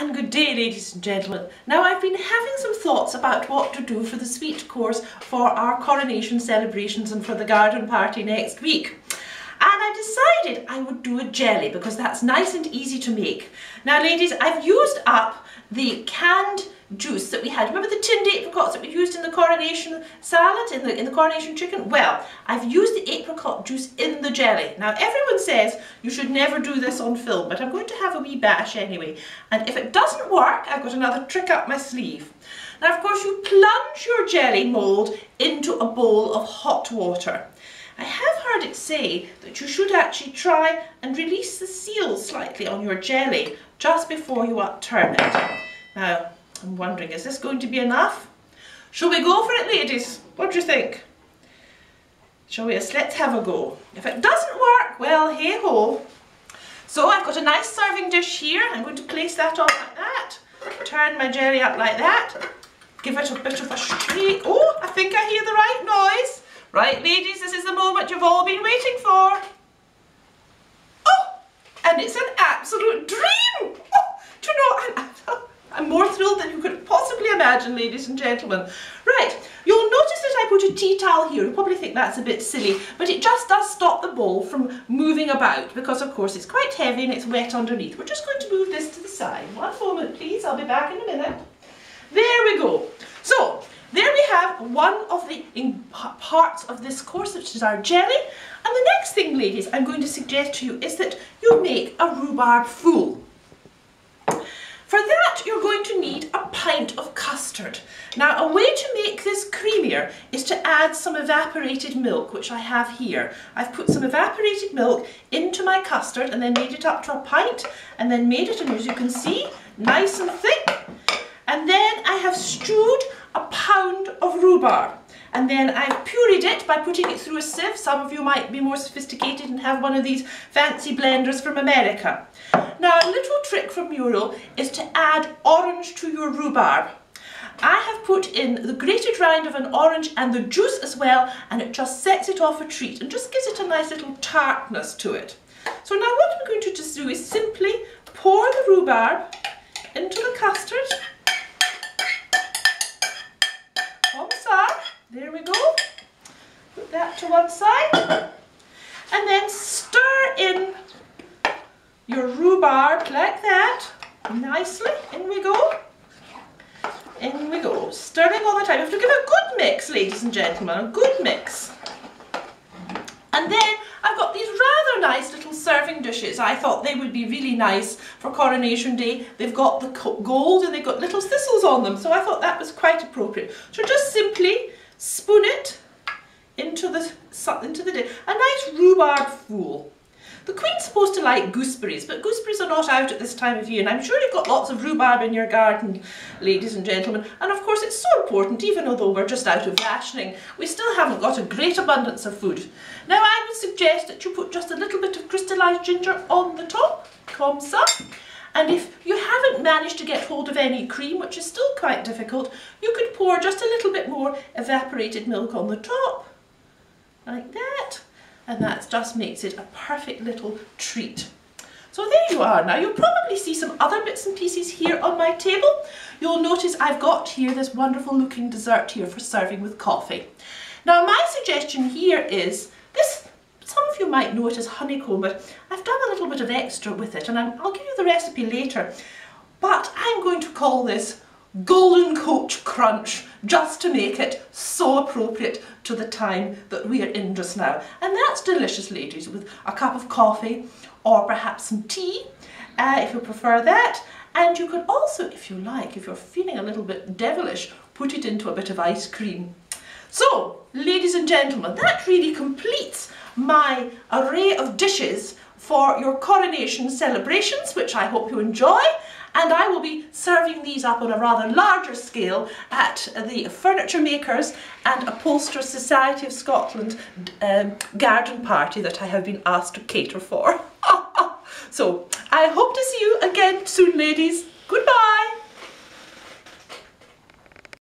And good day, ladies and gentlemen. Now, I've been having some thoughts about what to do for the sweet course for our coronation celebrations and for the garden party next week. And I decided I would do a jelly because that's nice and easy to make. Now, ladies, I've used up the canned juice that we had. Remember the tinned apricots that we used in the coronation salad, in the coronation chicken? Well, I've used the apricot juice in the jelly. Now, everyone says you should never do this on film, but I'm going to have a wee bash anyway. And if it doesn't work, I've got another trick up my sleeve. Now, of course, you plunge your jelly mould into a bowl of hot water. I have heard it say that you should actually try and release the seal slightly on your jelly just before you upturn it. Now, I'm wondering, is this going to be enough? Shall we go for it, ladies? What do you think? Shall we? Let's have a go. If it doesn't work, well, hey ho. So I've got a nice serving dish here. I'm going to place that on like that. Turn my jelly up like that. Give it a bit of a shake. Oh, I think I hear the right noise. Right, ladies, this is the moment you've all been waiting for. Oh, and it's an absolute dream. Oh, do you know, I'm more thrilled than you could possibly imagine, ladies and gentlemen. Right, you'll notice that I put a tea towel here. You probably think that's a bit silly, but it just does stop the bowl from moving about because, of course, it's quite heavy and it's wet underneath. We're just going to move this to the side. One moment, please. I'll be back in a minute. There we go. So, there we have one of the parts of this course, which is our jelly. And the next thing, ladies, I'm going to suggest to you is that you make a rhubarb fool. For that, you're going to need a pint of custard. Now, a way to make this creamier is to add some evaporated milk, which I have here. I've put some evaporated milk into my custard and then made it up to a pint and then made it, and as you can see, nice and thick. And then I have stewed a pound of rhubarb. And then I've pureed it by putting it through a sieve. Some of you might be more sophisticated and have one of these fancy blenders from America. Now, a little trick from Muriel is to add orange to your rhubarb. I have put in the grated rind of an orange and the juice as well, and it just sets it off a treat and just gives it a nice little tartness to it. So now what we're going to just do is simply pour the rhubarb into the custard. There we go. Put that to one side. And then stir in your rhubarb like that. Nicely. In we go. In we go. Stirring all the time. You have to give a good mix, ladies and gentlemen. A good mix. And then I've got these rather nice little serving dishes. I thought they would be really nice for Coronation Day. They've got the gold and they've got little thistles on them. So I thought that was quite appropriate. So just simply spoon it into the dish. A nice rhubarb fool. The Queen's supposed to like gooseberries, but gooseberries are not out at this time of year, and I'm sure you've got lots of rhubarb in your garden, ladies and gentlemen. And of course it's so important, even although we're just out of rationing, we still haven't got a great abundance of food. Now, I would suggest that you put just a little bit of crystallised ginger on the top, comme ça. And if you haven't managed to get hold of any cream, which is still quite difficult, you could pour just a little bit more evaporated milk on the top, like that. And that just makes it a perfect little treat. So there you are. Now, you'll probably see some other bits and pieces here on my table. You'll notice I've got here this wonderful looking dessert here for serving with coffee. Now, my suggestion here is this. Some of you might know it as honeycomb, but I've done a little bit of extra with it, and I'll give you the recipe later. But I'm going to call this Golden Coach Crunch, just to make it so appropriate to the time that we are in just now. And that's delicious, ladies, with a cup of coffee or perhaps some tea, if you prefer that. And you could also, if you like, if you're feeling a little bit devilish, put it into a bit of ice cream. So, ladies and gentlemen, that really completes my array of dishes for your coronation celebrations, which I hope you enjoy. And I will be serving these up on a rather larger scale at the Furniture Makers and Upholsterers Society of Scotland garden party that I have been asked to cater for. So, I hope to see you again soon, ladies. Goodbye.